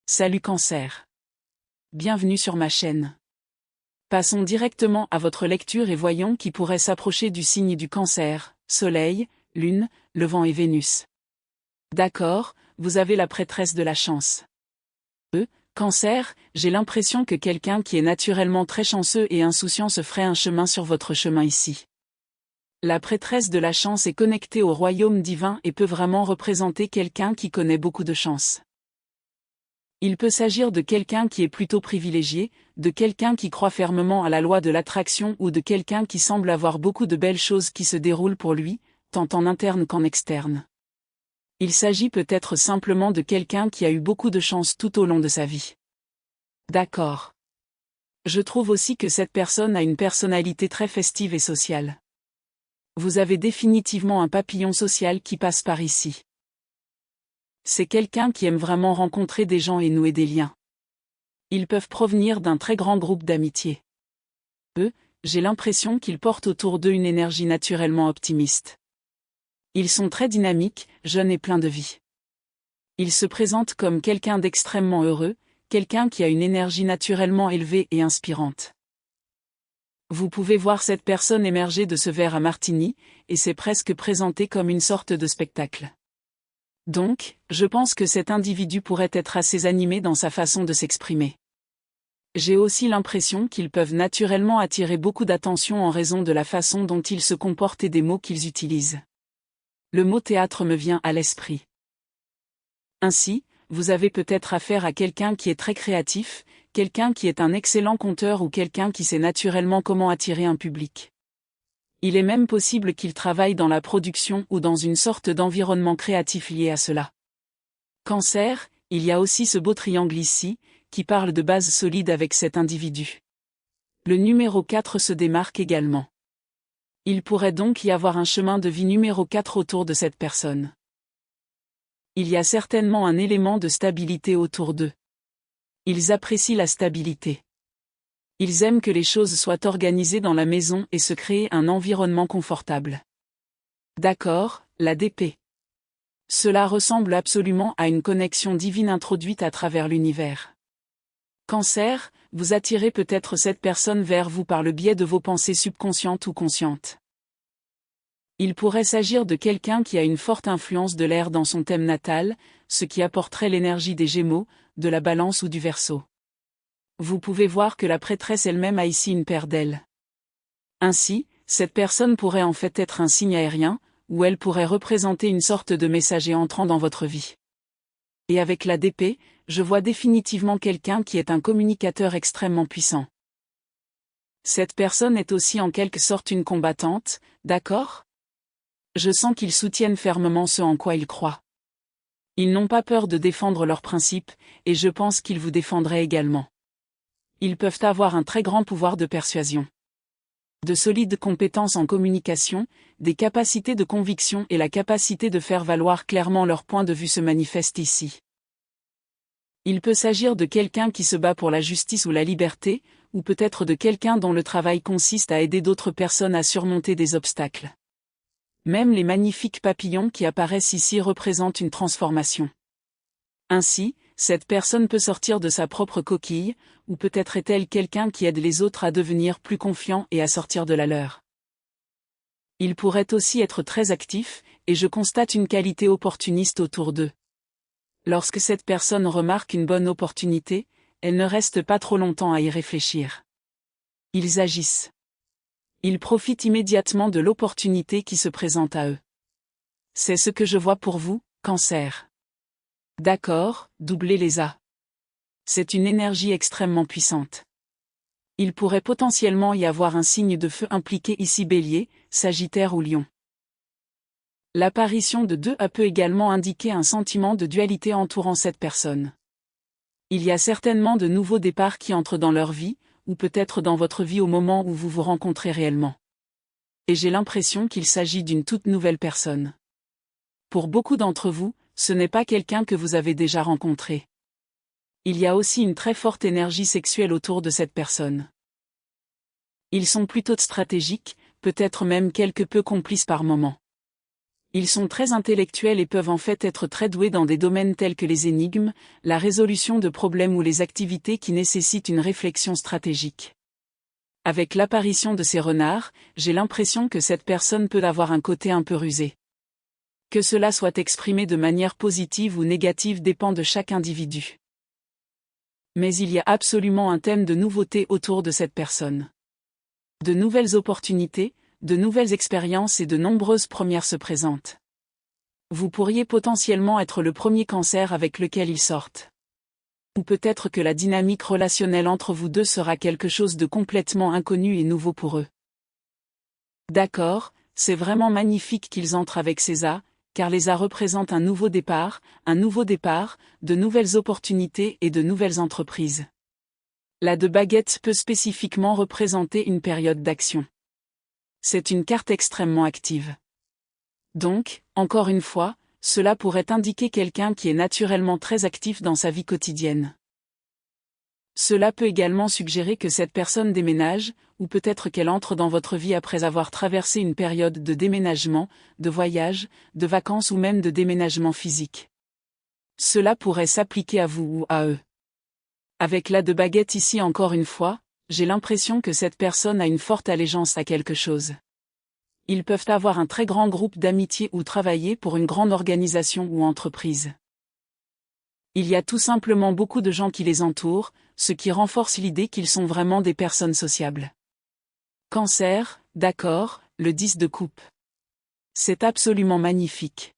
Salut Cancer. Bienvenue sur ma chaîne. Passons directement à votre lecture et voyons qui pourrait s'approcher du signe du Cancer, Soleil, Lune, le vent et Vénus. D'accord, vous avez la prêtresse de la chance. Cancer, j'ai l'impression que quelqu'un qui est naturellement très chanceux et insouciant se ferait un chemin sur votre chemin ici. La prêtresse de la chance est connectée au royaume divin et peut vraiment représenter quelqu'un qui connaît beaucoup de chance. Il peut s'agir de quelqu'un qui est plutôt privilégié, de quelqu'un qui croit fermement à la loi de l'attraction ou de quelqu'un qui semble avoir beaucoup de belles choses qui se déroulent pour lui, tant en interne qu'en externe. Il s'agit peut-être simplement de quelqu'un qui a eu beaucoup de chance tout au long de sa vie. D'accord. Je trouve aussi que cette personne a une personnalité très festive et sociale. Vous avez définitivement un papillon social qui passe par ici. C'est quelqu'un qui aime vraiment rencontrer des gens et nouer des liens. Ils peuvent provenir d'un très grand groupe d'amitié. J'ai l'impression qu'ils portent autour d'eux une énergie naturellement optimiste. Ils sont très dynamiques, jeunes et pleins de vie. Ils se présentent comme quelqu'un d'extrêmement heureux, quelqu'un qui a une énergie naturellement élevée et inspirante. Vous pouvez voir cette personne émerger de ce verre à martini, et c'est presque présenté comme une sorte de spectacle. Donc, je pense que cet individu pourrait être assez animé dans sa façon de s'exprimer. J'ai aussi l'impression qu'ils peuvent naturellement attirer beaucoup d'attention en raison de la façon dont ils se comportent et des mots qu'ils utilisent. Le mot théâtre me vient à l'esprit. Ainsi, vous avez peut-être affaire à quelqu'un qui est très créatif, quelqu'un qui est un excellent conteur ou quelqu'un qui sait naturellement comment attirer un public. Il est même possible qu'il travaille dans la production ou dans une sorte d'environnement créatif lié à cela. Cancer, il y a aussi ce beau triangle ici, qui parle de base solide avec cet individu. Le numéro 4 se démarque également. Il pourrait donc y avoir un chemin de vie numéro 4 autour de cette personne. Il y a certainement un élément de stabilité autour d'eux. Ils apprécient la stabilité. Ils aiment que les choses soient organisées dans la maison et se créer un environnement confortable. D'accord, la DP. Cela ressemble absolument à une connexion divine introduite à travers l'univers. Cancer, vous attirez peut-être cette personne vers vous par le biais de vos pensées subconscientes ou conscientes. Il pourrait s'agir de quelqu'un qui a une forte influence de l'air dans son thème natal, ce qui apporterait l'énergie des Gémeaux, de la Balance ou du Verseau. Vous pouvez voir que la prêtresse elle-même a ici une paire d'ailes. Ainsi, cette personne pourrait en fait être un signe aérien, ou elle pourrait représenter une sorte de messager entrant dans votre vie. Et avec la DP, je vois définitivement quelqu'un qui est un communicateur extrêmement puissant. Cette personne est aussi en quelque sorte une combattante, d'accord ? Je sens qu'ils soutiennent fermement ce en quoi ils croient. Ils n'ont pas peur de défendre leurs principes, et je pense qu'ils vous défendraient également. Ils peuvent avoir un très grand pouvoir de persuasion. De solides compétences en communication, des capacités de conviction et la capacité de faire valoir clairement leur point de vue se manifestent ici. Il peut s'agir de quelqu'un qui se bat pour la justice ou la liberté, ou peut-être de quelqu'un dont le travail consiste à aider d'autres personnes à surmonter des obstacles. Même les magnifiques papillons qui apparaissent ici représentent une transformation. Ainsi, cette personne peut sortir de sa propre coquille, ou peut-être est-elle quelqu'un qui aide les autres à devenir plus confiants et à sortir de la leur. Il pourrait aussi être très actif, et je constate une qualité opportuniste autour d'eux. Lorsque cette personne remarque une bonne opportunité, elle ne reste pas trop longtemps à y réfléchir. Ils agissent. Ils profitent immédiatement de l'opportunité qui se présente à eux. C'est ce que je vois pour vous, Cancer. D'accord, doublez les A. C'est une énergie extrêmement puissante. Il pourrait potentiellement y avoir un signe de feu impliqué ici Bélier, Sagittaire ou Lion. L'apparition de 2A peut également indiquer un sentiment de dualité entourant cette personne. Il y a certainement de nouveaux départs qui entrent dans leur vie, ou peut-être dans votre vie au moment où vous vous rencontrez réellement. Et j'ai l'impression qu'il s'agit d'une toute nouvelle personne. Pour beaucoup d'entre vous, ce n'est pas quelqu'un que vous avez déjà rencontré. Il y a aussi une très forte énergie sexuelle autour de cette personne. Ils sont plutôt stratégiques, peut-être même quelque peu complices par moments. Ils sont très intellectuels et peuvent en fait être très doués dans des domaines tels que les énigmes, la résolution de problèmes ou les activités qui nécessitent une réflexion stratégique. Avec l'apparition de ces renards, j'ai l'impression que cette personne peut avoir un côté un peu rusé. Que cela soit exprimé de manière positive ou négative dépend de chaque individu. Mais il y a absolument un thème de nouveauté autour de cette personne. De nouvelles opportunités, de nouvelles expériences et de nombreuses premières se présentent. Vous pourriez potentiellement être le premier Cancer avec lequel ils sortent. Ou peut-être que la dynamique relationnelle entre vous deux sera quelque chose de complètement inconnu et nouveau pour eux. D'accord, c'est vraiment magnifique qu'ils entrent avec César, car les A représentent un nouveau départ, de nouvelles opportunités et de nouvelles entreprises. La de baguette peut spécifiquement représenter une période d'action. C'est une carte extrêmement active. Donc, encore une fois, cela pourrait indiquer quelqu'un qui est naturellement très actif dans sa vie quotidienne. Cela peut également suggérer que cette personne déménage, ou peut-être qu'elle entre dans votre vie après avoir traversé une période de déménagement, de voyage, de vacances ou même de déménagement physique. Cela pourrait s'appliquer à vous ou à eux. Avec la de baguette ici encore une fois, j'ai l'impression que cette personne a une forte allégeance à quelque chose. Ils peuvent avoir un très grand groupe d'amitié ou travailler pour une grande organisation ou entreprise. Il y a tout simplement beaucoup de gens qui les entourent, ce qui renforce l'idée qu'ils sont vraiment des personnes sociables. Cancer, d'accord, le 10 de coupe. C'est absolument magnifique.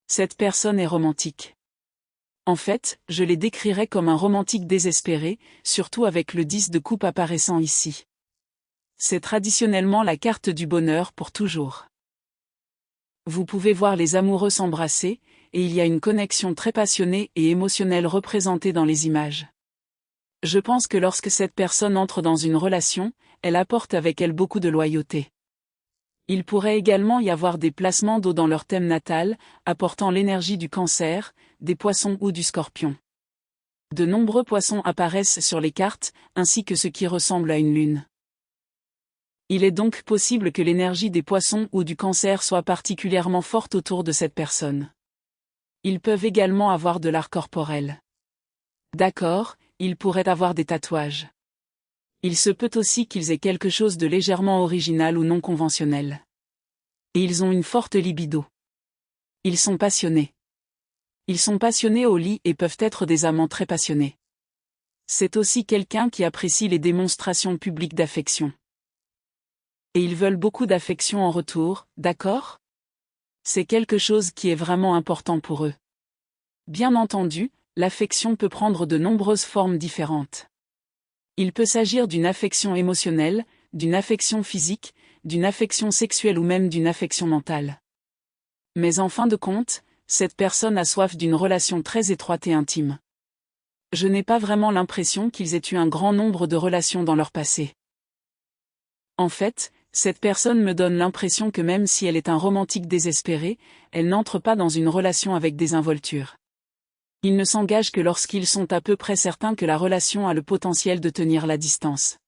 Cette personne est romantique. En fait, je les décrirais comme un romantique désespéré, surtout avec le 10 de coupe apparaissant ici. C'est traditionnellement la carte du bonheur pour toujours. Vous pouvez voir les amoureux s'embrasser, et il y a une connexion très passionnée et émotionnelle représentée dans les images. Je pense que lorsque cette personne entre dans une relation, elle apporte avec elle beaucoup de loyauté. Il pourrait également y avoir des placements d'eau dans leur thème natal, apportant l'énergie du Cancer, des Poissons ou du Scorpion. De nombreux poissons apparaissent sur les cartes, ainsi que ce qui ressemble à une lune. Il est donc possible que l'énergie des Poissons ou du Cancer soit particulièrement forte autour de cette personne. Ils peuvent également avoir de l'art corporel. D'accord, ils pourraient avoir des tatouages. Il se peut aussi qu'ils aient quelque chose de légèrement original ou non conventionnel. Et ils ont une forte libido. Ils sont passionnés. Ils sont passionnés au lit et peuvent être des amants très passionnés. C'est aussi quelqu'un qui apprécie les démonstrations publiques d'affection. Et ils veulent beaucoup d'affection en retour, d'accord ? C'est quelque chose qui est vraiment important pour eux. Bien entendu, l'affection peut prendre de nombreuses formes différentes. Il peut s'agir d'une affection émotionnelle, d'une affection physique, d'une affection sexuelle ou même d'une affection mentale. Mais en fin de compte, cette personne a soif d'une relation très étroite et intime. Je n'ai pas vraiment l'impression qu'ils aient eu un grand nombre de relations dans leur passé. En fait, cette personne me donne l'impression que même si elle est un romantique désespéré, elle n'entre pas dans une relation avec désinvolture. Ils ne s'engagent que lorsqu'ils sont à peu près certains que la relation a le potentiel de tenir la distance.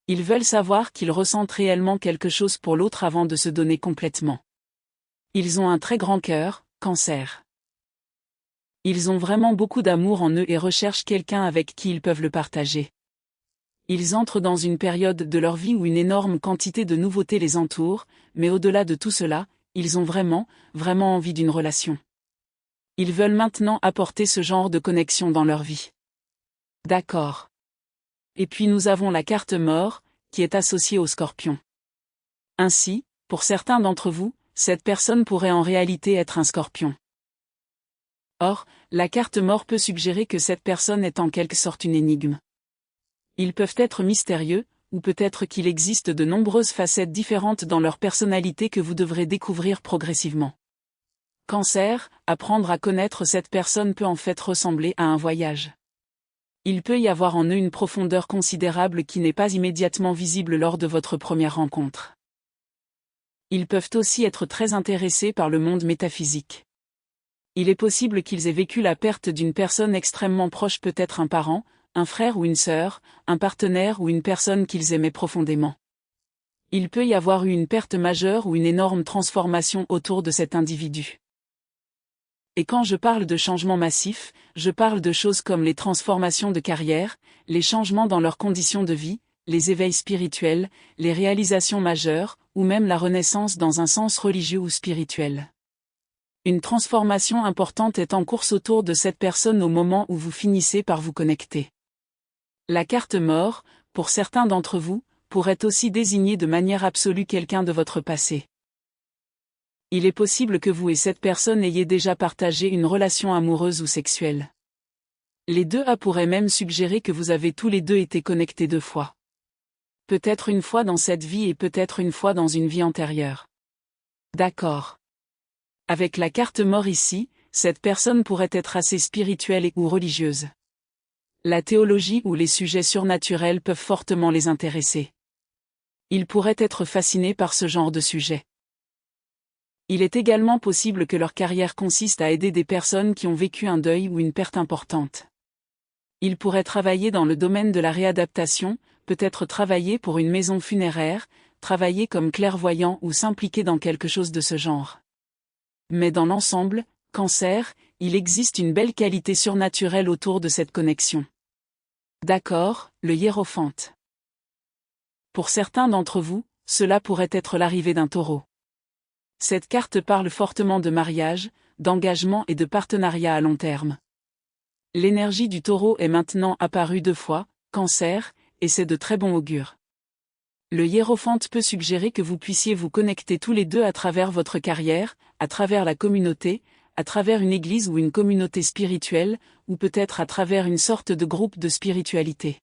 Ils veulent savoir qu'ils ressentent réellement quelque chose pour l'autre avant de se donner complètement. Ils ont un très grand cœur, Cancer. Ils ont vraiment beaucoup d'amour en eux et recherchent quelqu'un avec qui ils peuvent le partager. Ils entrent dans une période de leur vie où une énorme quantité de nouveautés les entoure, mais au-delà de tout cela, ils ont vraiment envie d'une relation. Ils veulent maintenant apporter ce genre de connexion dans leur vie. D'accord. Et puis nous avons la carte mort, qui est associée au Scorpion. Ainsi, pour certains d'entre vous, cette personne pourrait en réalité être un Scorpion. Or, la carte mort peut suggérer que cette personne est en quelque sorte une énigme. Ils peuvent être mystérieux, ou peut-être qu'il existe de nombreuses facettes différentes dans leur personnalité que vous devrez découvrir progressivement. Cancer, apprendre à connaître cette personne peut en fait ressembler à un voyage. Il peut y avoir en eux une profondeur considérable qui n'est pas immédiatement visible lors de votre première rencontre. Ils peuvent aussi être très intéressés par le monde métaphysique. Il est possible qu'ils aient vécu la perte d'une personne extrêmement proche, peut-être un parent, un frère ou une sœur, un partenaire ou une personne qu'ils aimaient profondément. Il peut y avoir eu une perte majeure ou une énorme transformation autour de cet individu. Et quand je parle de changements massifs, je parle de choses comme les transformations de carrière, les changements dans leurs conditions de vie, les éveils spirituels, les réalisations majeures, ou même la renaissance dans un sens religieux ou spirituel. Une transformation importante est en cours autour de cette personne au moment où vous finissez par vous connecter. La carte mort, pour certains d'entre vous, pourrait aussi désigner de manière absolue quelqu'un de votre passé. Il est possible que vous et cette personne ayez déjà partagé une relation amoureuse ou sexuelle. Les deux pourraient même suggérer que vous avez tous les deux été connectés 2 fois. Peut-être une fois dans cette vie et peut-être une fois dans une vie antérieure. D'accord. Avec la carte mort ici, cette personne pourrait être assez spirituelle ou religieuse. La théologie ou les sujets surnaturels peuvent fortement les intéresser. Ils pourraient être fascinés par ce genre de sujet. Il est également possible que leur carrière consiste à aider des personnes qui ont vécu un deuil ou une perte importante. Ils pourraient travailler dans le domaine de la réadaptation, peut-être travailler pour une maison funéraire, travailler comme clairvoyant ou s'impliquer dans quelque chose de ce genre. Mais dans l'ensemble, Cancer, il existe une belle qualité surnaturelle autour de cette connexion. D'accord, le hiérophante. Pour certains d'entre vous, cela pourrait être l'arrivée d'un taureau. Cette carte parle fortement de mariage, d'engagement et de partenariat à long terme. L'énergie du taureau est maintenant apparue 2 fois, Cancer, et c'est de très bon augure. Le hiérophante peut suggérer que vous puissiez vous connecter tous les deux à travers votre carrière, à travers la communauté, à travers une église ou une communauté spirituelle, ou peut-être à travers une sorte de groupe de spiritualité.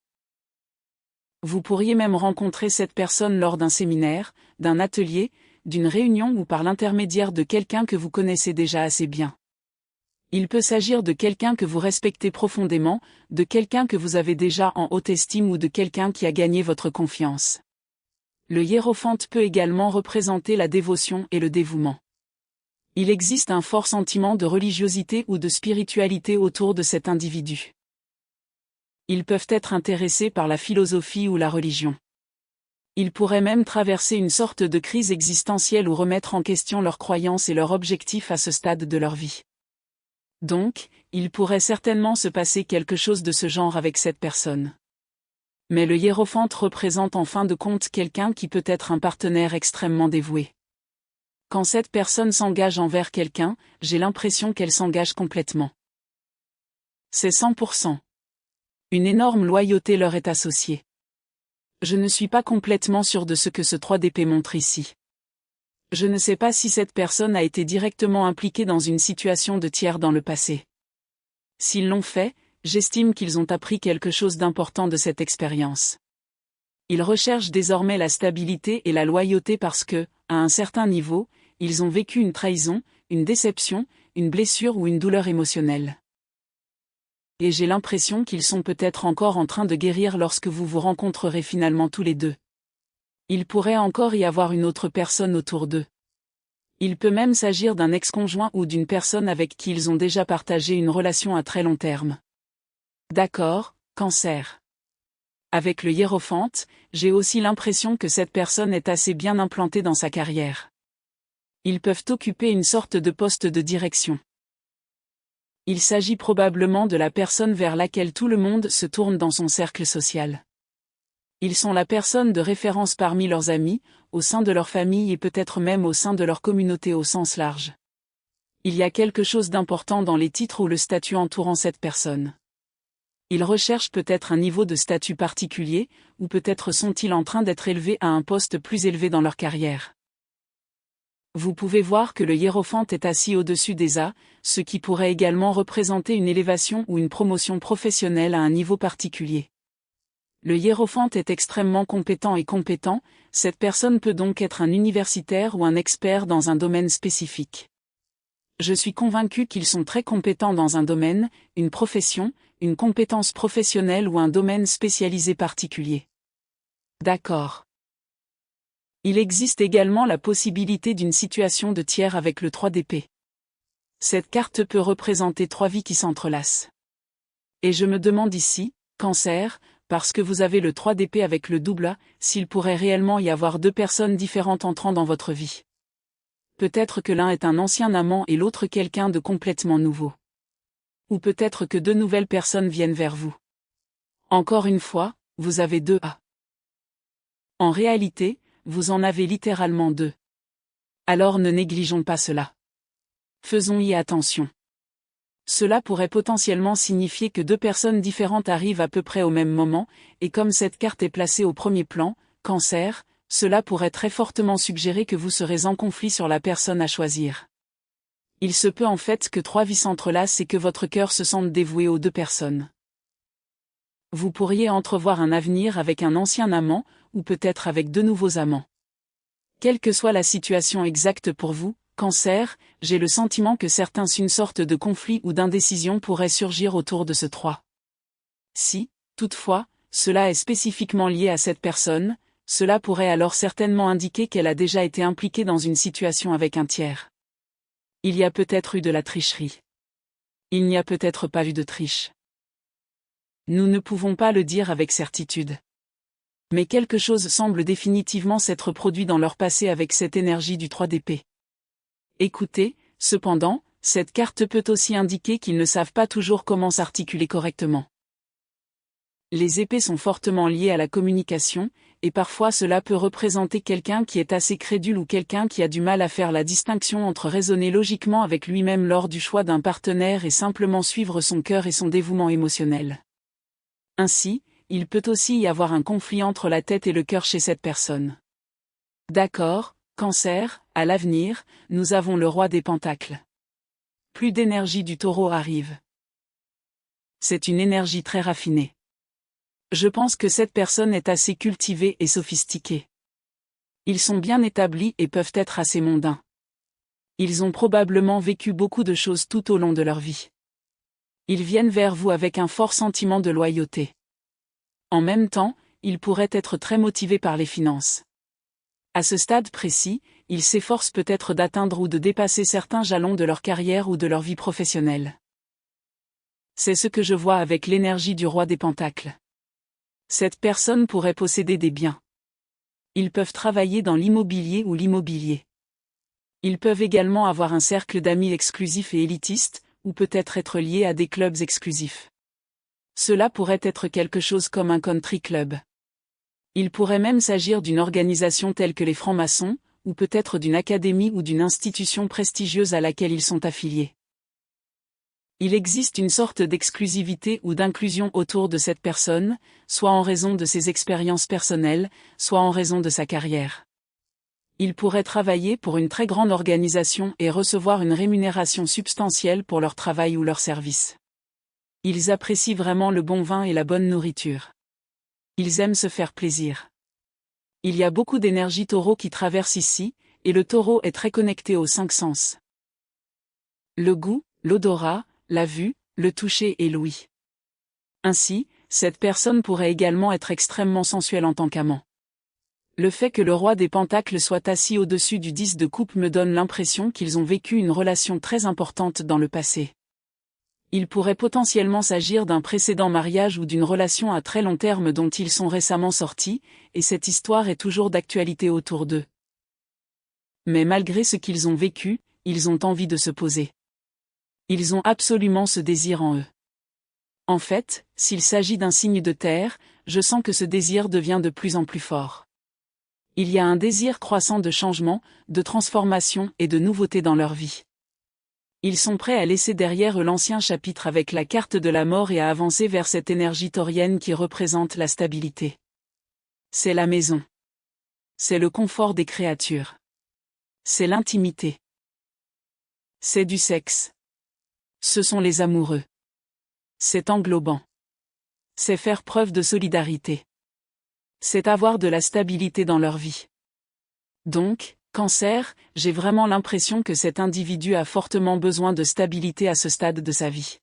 Vous pourriez même rencontrer cette personne lors d'un séminaire, d'un atelier, d'une réunion ou par l'intermédiaire de quelqu'un que vous connaissez déjà assez bien. Il peut s'agir de quelqu'un que vous respectez profondément, de quelqu'un que vous avez déjà en haute estime ou de quelqu'un qui a gagné votre confiance. Le hiérophante peut également représenter la dévotion et le dévouement. Il existe un fort sentiment de religiosité ou de spiritualité autour de cet individu. Ils peuvent être intéressés par la philosophie ou la religion. Ils pourraient même traverser une sorte de crise existentielle ou remettre en question leurs croyances et leurs objectifs à ce stade de leur vie. Donc, il pourrait certainement se passer quelque chose de ce genre avec cette personne. Mais le hiérophante représente en fin de compte quelqu'un qui peut être un partenaire extrêmement dévoué. Quand cette personne s'engage envers quelqu'un, j'ai l'impression qu'elle s'engage complètement. C'est 100%. Une énorme loyauté leur est associée. Je ne suis pas complètement sûr de ce que ce 3 d'épée montre ici. Je ne sais pas si cette personne a été directement impliquée dans une situation de tiers dans le passé. S'ils l'ont fait, j'estime qu'ils ont appris quelque chose d'important de cette expérience. Ils recherchent désormais la stabilité et la loyauté parce que, à un certain niveau, ils ont vécu une trahison, une déception, une blessure ou une douleur émotionnelle. Et j'ai l'impression qu'ils sont peut-être encore en train de guérir lorsque vous vous rencontrerez finalement tous les deux. Il pourrait encore y avoir une autre personne autour d'eux. Il peut même s'agir d'un ex-conjoint ou d'une personne avec qui ils ont déjà partagé une relation à très long terme. D'accord, Cancer. Avec le hiérophante, j'ai aussi l'impression que cette personne est assez bien implantée dans sa carrière. Ils peuvent occuper une sorte de poste de direction. Il s'agit probablement de la personne vers laquelle tout le monde se tourne dans son cercle social. Ils sont la personne de référence parmi leurs amis, au sein de leur famille et peut-être même au sein de leur communauté au sens large. Il y a quelque chose d'important dans les titres ou le statut entourant cette personne. Ils recherchent peut-être un niveau de statut particulier, ou peut-être sont-ils en train d'être élevés à un poste plus élevé dans leur carrière. Vous pouvez voir que le hiérophante est assis au-dessus des A, ce qui pourrait également représenter une élévation ou une promotion professionnelle à un niveau particulier. Le hiérophante est extrêmement compétent et compétent, cette personne peut donc être un universitaire ou un expert dans un domaine spécifique. Je suis convaincu qu'ils sont très compétents dans un domaine, une profession, une compétence professionnelle ou un domaine spécialisé particulier. D'accord. Il existe également la possibilité d'une situation de tiers avec le 3 d'épée. Cette carte peut représenter 3 vies qui s'entrelacent. Et je me demande ici, Cancer, Parce que vous avez le 3 d'épée avec le double A, s'il pourrait réellement y avoir deux personnes différentes entrant dans votre vie. Peut-être que l'un est un ancien amant et l'autre quelqu'un de complètement nouveau. Ou peut-être que deux nouvelles personnes viennent vers vous. Encore une fois, vous avez deux A. En réalité, vous en avez littéralement deux. Alors ne négligeons pas cela. Faisons-y attention. Cela pourrait potentiellement signifier que deux personnes différentes arrivent à peu près au même moment, et comme cette carte est placée au premier plan, Cancer, cela pourrait très fortement suggérer que vous serez en conflit sur la personne à choisir. Il se peut en fait que trois vies s'entrelacent et que votre cœur se sente dévoué aux deux personnes. Vous pourriez entrevoir un avenir avec un ancien amant, ou peut-être avec deux nouveaux amants. Quelle que soit la situation exacte pour vous, Cancer, j'ai le sentiment que une sorte de conflit ou d'indécision pourrait surgir autour de ce 3. Si, toutefois, cela est spécifiquement lié à cette personne, cela pourrait alors certainement indiquer qu'elle a déjà été impliquée dans une situation avec un tiers. Il y a peut-être eu de la tricherie. Il n'y a peut-être pas eu de triche. Nous ne pouvons pas le dire avec certitude. Mais quelque chose semble définitivement s'être produit dans leur passé avec cette énergie du 3 d'épée. Écoutez, cependant, cette carte peut aussi indiquer qu'ils ne savent pas toujours comment s'articuler correctement. Les épées sont fortement liées à la communication, et parfois cela peut représenter quelqu'un qui est assez crédule ou quelqu'un qui a du mal à faire la distinction entre raisonner logiquement avec lui-même lors du choix d'un partenaire et simplement suivre son cœur et son dévouement émotionnel. Ainsi, il peut aussi y avoir un conflit entre la tête et le cœur chez cette personne. D'accord, Cancer, à l'avenir, nous avons le roi des pentacles. Plus d'énergie du taureau arrive. C'est une énergie très raffinée. Je pense que cette personne est assez cultivée et sophistiquée. Ils sont bien établis et peuvent être assez mondains. Ils ont probablement vécu beaucoup de choses tout au long de leur vie. Ils viennent vers vous avec un fort sentiment de loyauté. En même temps, ils pourraient être très motivés par les finances. À ce stade précis, ils s'efforcent peut-être d'atteindre ou de dépasser certains jalons de leur carrière ou de leur vie professionnelle. C'est ce que je vois avec l'énergie du roi des pentacles. Cette personne pourrait posséder des biens. Ils peuvent travailler dans l'immobilier ou l'immobilier. Ils peuvent également avoir un cercle d'amis exclusif et élitiste, ou peut-être être liés à des clubs exclusifs. Cela pourrait être quelque chose comme un country club. Il pourrait même s'agir d'une organisation telle que les francs-maçons, ou peut-être d'une académie ou d'une institution prestigieuse à laquelle ils sont affiliés. Il existe une sorte d'exclusivité ou d'inclusion autour de cette personne, soit en raison de ses expériences personnelles, soit en raison de sa carrière. Ils pourraient travailler pour une très grande organisation et recevoir une rémunération substantielle pour leur travail ou leur service. Ils apprécient vraiment le bon vin et la bonne nourriture. Ils aiment se faire plaisir. Il y a beaucoup d'énergie taureau qui traverse ici, et le taureau est très connecté aux 5 sens. Le goût, l'odorat, la vue, le toucher et l'ouïe. Ainsi, cette personne pourrait également être extrêmement sensuelle en tant qu'amant. Le fait que le roi des pentacles soit assis au-dessus du 10 de coupe me donne l'impression qu'ils ont vécu une relation très importante dans le passé. Il pourrait potentiellement s'agir d'un précédent mariage ou d'une relation à très long terme dont ils sont récemment sortis, et cette histoire est toujours d'actualité autour d'eux. Mais malgré ce qu'ils ont vécu, ils ont envie de se poser. Ils ont absolument ce désir en eux. En fait, s'il s'agit d'un signe de terre, je sens que ce désir devient de plus en plus fort. Il y a un désir croissant de changement, de transformation et de nouveauté dans leur vie. Ils sont prêts à laisser derrière eux l'ancien chapitre avec la carte de la mort et à avancer vers cette énergie taurienne qui représente la stabilité. C'est la maison. C'est le confort des créatures. C'est l'intimité. C'est du sexe. Ce sont les amoureux. C'est englobant. C'est faire preuve de solidarité. C'est avoir de la stabilité dans leur vie. Donc, Cancer, j'ai vraiment l'impression que cet individu a fortement besoin de stabilité à ce stade de sa vie.